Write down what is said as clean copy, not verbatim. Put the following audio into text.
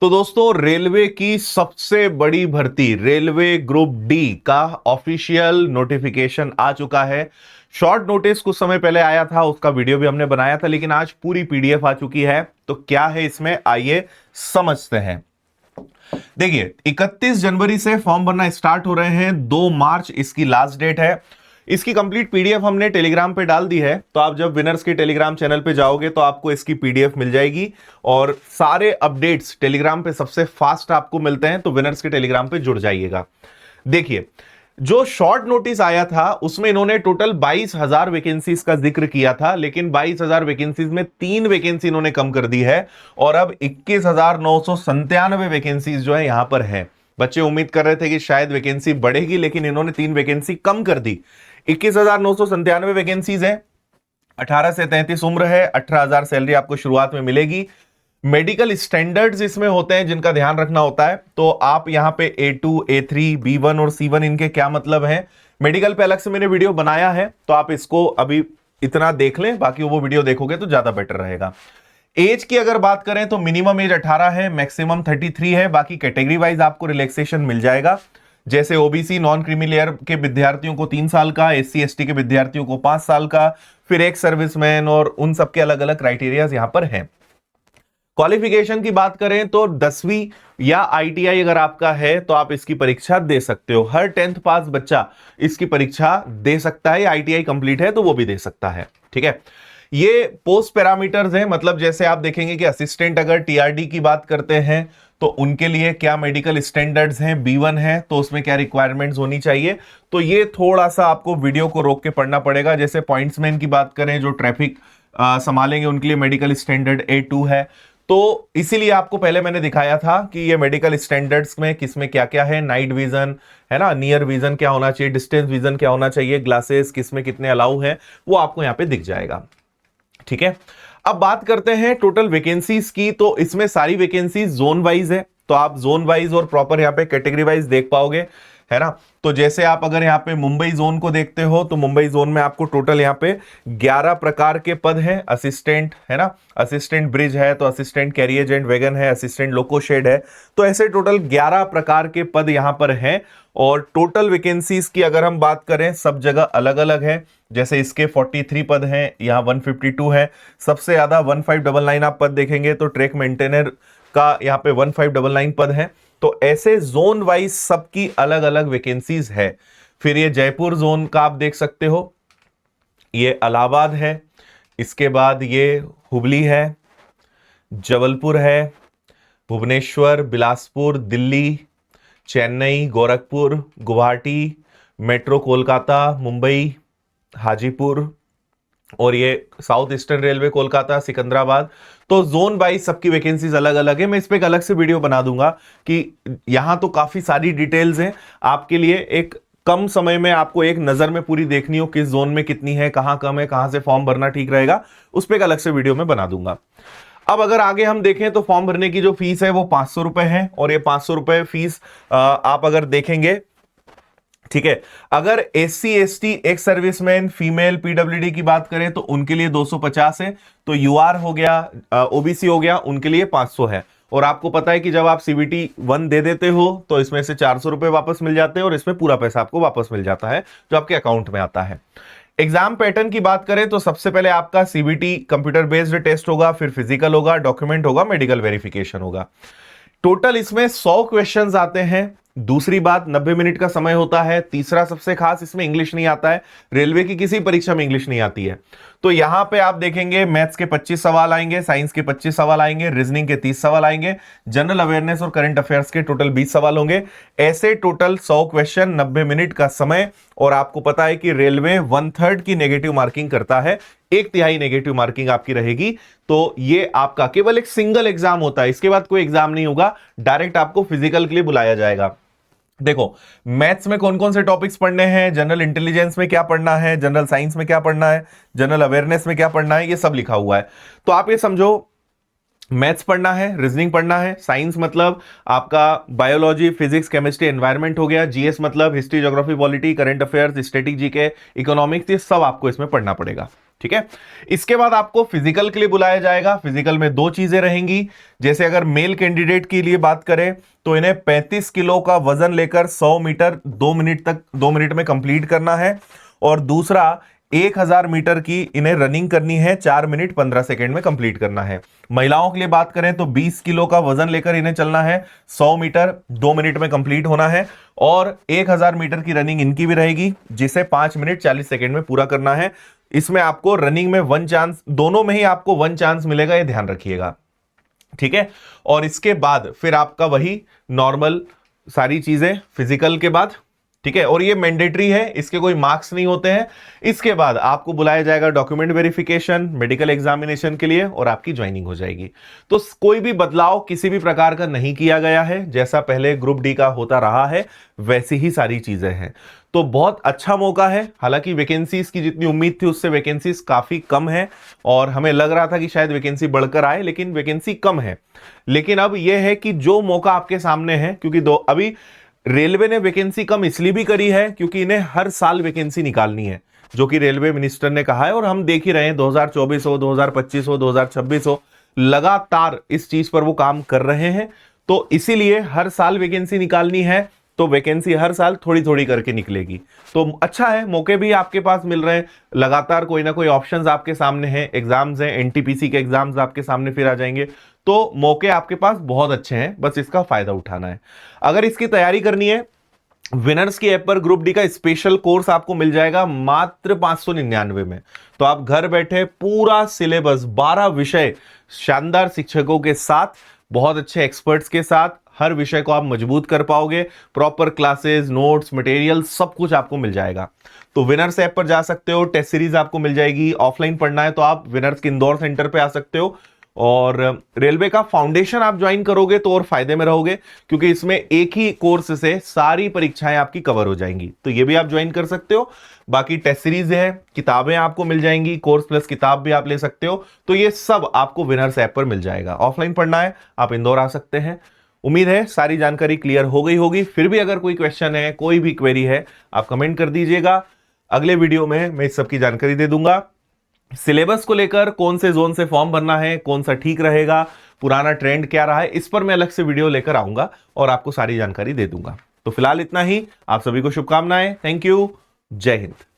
तो दोस्तों, रेलवे की सबसे बड़ी भर्ती रेलवे ग्रुप डी का ऑफिशियल नोटिफिकेशन आ चुका है। शॉर्ट नोटिस कुछ समय पहले आया था, उसका वीडियो भी हमने बनाया था, लेकिन आज पूरी पीडीएफ आ चुकी है। तो क्या है इसमें, आइए समझते हैं। देखिए, 31 जनवरी से फॉर्म भरना स्टार्ट हो रहे हैं, 2 मार्च इसकी लास्ट डेट है। इसकी कंप्लीट पीडीएफ हमने टेलीग्राम पे डाल दी है, तो आप जब विनर्स के टेलीग्राम चैनल पे जाओगे तो आपको इसकी पीडीएफ मिल जाएगी। और सारे अपडेट्स टेलीग्राम पे सबसे फास्ट आपको मिलते हैं, तो विनर्स के टेलीग्राम पे जुड़ जाइएगा। देखिए, जो शॉर्ट नोटिस आया था उसमें इन्होंने टोटल 22,000 वैकेंसीज का जिक्र किया था, लेकिन 22,000 वैकेंसीज में 3 वैकेंसी इन्होंने कम कर दी है और अब 21,997 वैकेंसीज जो है यहां पर है। बच्चे उम्मीद कर रहे थे कि शायद वैकेंसी बढ़ेगी, लेकिन इन्होंने 3 वैकेंसी कम कर दी। 21,997 वैकेंसीज है, 18 से 33 उम्र है, 18,000 सैलरी आपको शुरुआत में मिलेगी। मेडिकल स्टैंडर्ड्स इसमें होते हैं जिनका ध्यान रखना होता है, तो आप यहां पे A2, A3, B1 और C1 इनके क्या मतलब हैं। मेडिकल पे अलग से मैंने वीडियो बनाया है, तो आप इसको अभी इतना देख लें, बाकी वो वीडियो देखोगे तो ज्यादा बेटर रहेगा। एज की अगर बात करें तो मिनिमम एज 18 है, मैक्सिमम 33 है। बाकी कैटेगरी वाइज आपको रिलैक्सेशन मिल जाएगा, जैसे ओबीसी नॉन क्रीमी लेयर के विद्यार्थियों को 3 साल का, SC ST के विद्यार्थियों को 5 साल का, फिर एक सर्विसमैन, और उन सबके अलग अलग क्राइटेरियाज यहां पर हैं। क्वालिफिकेशन की बात करें तो 10वीं या ITI अगर आपका है तो आप इसकी परीक्षा दे सकते हो। हर 10th पास बच्चा इसकी परीक्षा दे सकता है, या ITI कंप्लीट है तो वो भी दे सकता है। ठीक है, ये पोस्ट पैरामीटर्स हैं, मतलब जैसे आप देखेंगे कि असिस्टेंट अगर TRD की बात करते हैं तो उनके लिए क्या मेडिकल स्टैंडर्ड्स हैं, B1 है तो उसमें क्या रिक्वायरमेंट्स होनी चाहिए। तो ये थोड़ा सा आपको वीडियो को रोक के पढ़ना पड़ेगा। जैसे पॉइंट्समैन की बात करें, जो ट्रैफिक संभालेंगे, उनके लिए मेडिकल स्टैंडर्ड A2 है। तो इसीलिए आपको पहले मैंने दिखाया था कि ये मेडिकल स्टैंडर्ड्स में किसमें क्या क्या है। नाइट विजन है ना, नियर विजन क्या होना चाहिए, डिस्टेंस विजन क्या होना चाहिए, ग्लासेस किसमें कितने अलाउ है, वो आपको यहां पे दिख जाएगा। ठीक है, अब बात करते हैं टोटल वैकेंसीज की। तो इसमें सारी वैकेंसीज जोन वाइज है, तो आप जोन वाइज और प्रॉपर यहां पे कैटेगरी वाइज देख पाओगे, है ना। तो जैसे आप अगर यहां पे मुंबई जोन को देखते हो तो मुंबई जोन में आपको टोटल यहां पे 11 प्रकार के पद हैं। असिस्टेंट है ना, असिस्टेंट ब्रिज है, तो असिस्टेंट कैरियर एंड वैगन है, असिस्टेंट लोको शेड है। तो ऐसे टोटल 11 प्रकार के पद यहां पर हैं। और टोटल वैकेंसीज की अगर हम बात करें, सब जगह अलग अलग है। जैसे इसके 43 पद हैं, यहां 152 है। सबसे ज्यादा 1599 आप पद देखेंगे तो ट्रैक मेंटेनर का यहां पे 1599 पद है। तो ऐसे जोन वाइज सबकी अलग अलग वैकेंसीज है। फिर ये जयपुर जोन का आप देख सकते हो, ये इलाहाबाद है, इसके बाद ये हुबली है, जबलपुर है, भुवनेश्वर, बिलासपुर, दिल्ली, चेन्नई, गोरखपुर, गुवाहाटी, मेट्रो कोलकाता, मुंबई, हाजीपुर, और ये south eastern railway Kolkata, Secunderabad. तो जोन वाइज सबकी वैकेंसीज अलग अलग है। मैं इस पे एक अलग से वीडियो बना दूंगा कि यहां तो काफी सारी डिटेल्स हैं आपके लिए। एक कम समय में आपको एक नजर में पूरी देखनी हो, किस जोन में कितनी है, कहां कम है, कहां से फॉर्म भरना ठीक रहेगा, उस पर एक अलग से वीडियो में बना दूंगा। अब अगर आगे हम देखें तो फॉर्म भरने की जो फीस है वो 500 रुपए है, और ये 500 रुपए फीस आप अगर देखेंगे, ठीक है। अगर SC ST एक सर्विसमैन, फीमेल, PWD की बात करें तो उनके लिए 250 है। तो UR हो गया, OBC हो गया, उनके लिए 500 है। और आपको पता है कि जब आप CBT 1 दे देते हो तो इसमें से 400 रुपए वापस मिल जाते हैं, और इसमें पूरा पैसा आपको वापस मिल जाता है जो आपके अकाउंट में आता है। एग्जाम पैटर्न की बात करें तो सबसे पहले आपका CBT कंप्यूटर बेस्ड टेस्ट होगा, फिर फिजिकल होगा, डॉक्यूमेंट होगा, मेडिकल वेरिफिकेशन होगा। टोटल इसमें 100 क्वेश्चंस आते हैं। दूसरी बात, 90 मिनट का समय होता है। तीसरा सबसे खास, इसमें इंग्लिश नहीं आता है। रेलवे की किसी परीक्षा में इंग्लिश नहीं आती है। तो यहां पे आप देखेंगे मैथ्स के 25 सवाल आएंगे, साइंस के 25 सवाल आएंगे, रीजनिंग के 30 सवाल आएंगे, जनरल अवेयरनेस और करंट अफेयर्स के टोटल 20 सवाल होंगे। ऐसे टोटल 100 क्वेश्चन, 90 मिनट का समय। और आपको पता है कि रेलवे 1/3 की नेगेटिव मार्किंग करता है, 1/3 नेगेटिव मार्किंग आपकी रहेगी। तो ये आपका केवल एक सिंगल एग्जाम होता है, इसके बाद कोई एग्जाम नहीं होगा। डायरेक्ट आपको फिजिकल के लिए बुलाया जाएगा। देखो, मैथ्स में कौन कौन से टॉपिक्स पढ़ने हैं, जनरल इंटेलिजेंस में क्या पढ़ना है, जनरल साइंस में क्या पढ़ना है, जनरल अवेयरनेस में क्या पढ़ना है, ये सब लिखा हुआ है। तो आप ये समझो, मैथ्स पढ़ना है, रीजनिंग पढ़ना है, साइंस मतलब आपका बायोलॉजी, फिजिक्स, केमिस्ट्री, एनवायरनमेंट हो गया, GS मतलब history, geography, polity, current affairs, static, GK, economics, ये सब आपको इसमें पढ़ना पड़ेगा। ठीक है। इसके बाद आपको फिजिकल के लिए बुलाया जाएगा। फिजिकल में दो चीजें रहेंगी। जैसे अगर मेल कैंडिडेट के लिए बात करें तो इन्हें 35 किलो का वजन लेकर 100 मीटर 2 मिनट में कंप्लीट करना है, और दूसरा 1000 मीटर की इन्हें रनिंग करनी है, 4 मिनट 15 सेकेंड में कंप्लीट करना है। महिलाओं के लिए बात करें तो 20 किलो का वजन लेकर इन्हें चलना है, 100 मीटर 2 मिनट में कंप्लीट होना है, और 1000 मीटर की रनिंग इनकी भी रहेगी, जिसे 5 मिनट 40 सेकेंड में पूरा करना है। इसमें आपको रनिंग में 1 चांस, दोनों में ही आपको 1 चांस मिलेगा, यह ध्यान रखिएगा। ठीक है। और इसके बाद फिर आपका वही नॉर्मल सारी चीजें फिजिकल के बाद। ठीक है। और ये मैंडेटरी है, इसके कोई मार्क्स नहीं होते हैं। इसके बाद आपको बुलाया जाएगा डॉक्यूमेंट वेरिफिकेशन, मेडिकल एग्जामिनेशन के लिए, और आपकी ज्वाइनिंग हो जाएगी। तो कोई भी बदलाव किसी भी प्रकार का नहीं किया गया है, जैसा पहले ग्रुप डी का होता रहा है वैसी ही सारी चीजें हैं। तो बहुत अच्छा मौका है। हालांकि वैकेंसीज की जितनी उम्मीद थी उससे वैकेंसीज काफी कम है, और हमें लग रहा था कि शायद वैकेंसी बढ़कर आए, लेकिन वैकेंसी कम है। लेकिन अब यह है कि जो मौका आपके सामने है, क्योंकि अभी रेलवे ने वैकेंसी कम इसलिए भी करी है क्योंकि इन्हें हर साल वैकेंसी निकालनी है, जो कि रेलवे मिनिस्टर ने कहा है, और हम देख ही रहे हैं 2024 हो, 2025 हो, 2026 हो, लगातार इस चीज पर वो काम कर रहे हैं। तो इसीलिए हर साल वैकेंसी निकालनी है, तो वैकेंसी हर साल थोड़ी थोड़ी करके निकलेगी। तो अच्छा है, मौके भी आपके पास मिल रहे हैं, लगातार कोई ना कोई ऑप्शंस आपके सामने हैं, एग्जाम्स हैं, एनटीपीसी के एग्जाम्स आपके सामने फिर आ जाएंगे। तो मौके आपके पास बहुत अच्छे हैं, बस इसका फायदा उठाना है। अगर इसकी तैयारी करनी है, विनर्स की ऐप पर ग्रुप डी का स्पेशल कोर्स आपको मिल जाएगा मात्र 599 में। तो आप घर बैठे पूरा सिलेबस 12 विषय शानदार शिक्षकों के साथ, बहुत अच्छे एक्सपर्ट्स के साथ, हर विषय को आप मजबूत कर पाओगे। प्रॉपर क्लासेस, नोट्स, मटेरियल सब कुछ आपको मिल जाएगा। तो विनर्स ऐप पर जा सकते हो, टेस्ट सीरीज आपको मिल जाएगी। ऑफलाइन पढ़ना है तो आप विनर्स के इंदौर सेंटर पे आ सकते हो, और रेलवे का फाउंडेशन आप ज्वाइन करोगे तो और फायदे में रहोगे, क्योंकि इसमें एक ही कोर्स से सारी परीक्षाएं आपकी कवर हो जाएंगी। तो ये भी आप ज्वाइन कर सकते हो। बाकी टेस्ट सीरीज है, किताबें आपको मिल जाएंगी, कोर्स प्लस किताब भी आप ले सकते हो। तो ये सब आपको विनर्स ऐप पर मिल जाएगा। ऑफलाइन पढ़ना है आप इंदौर आ सकते हैं। उम्मीद है सारी जानकारी क्लियर हो गई होगी। फिर भी अगर कोई क्वेश्चन है, कोई भी क्वेरी है, आप कमेंट कर दीजिएगा। अगले वीडियो में मैं इस सब की जानकारी दे दूंगा। सिलेबस को लेकर कौन से जोन से फॉर्म भरना है, कौन सा ठीक रहेगा, पुराना ट्रेंड क्या रहा है, इस पर मैं अलग से वीडियो लेकर आऊंगा और आपको सारी जानकारी दे दूंगा। तो फिलहाल इतना ही। आप सभी को शुभकामनाएं। Thank you. जय हिंद।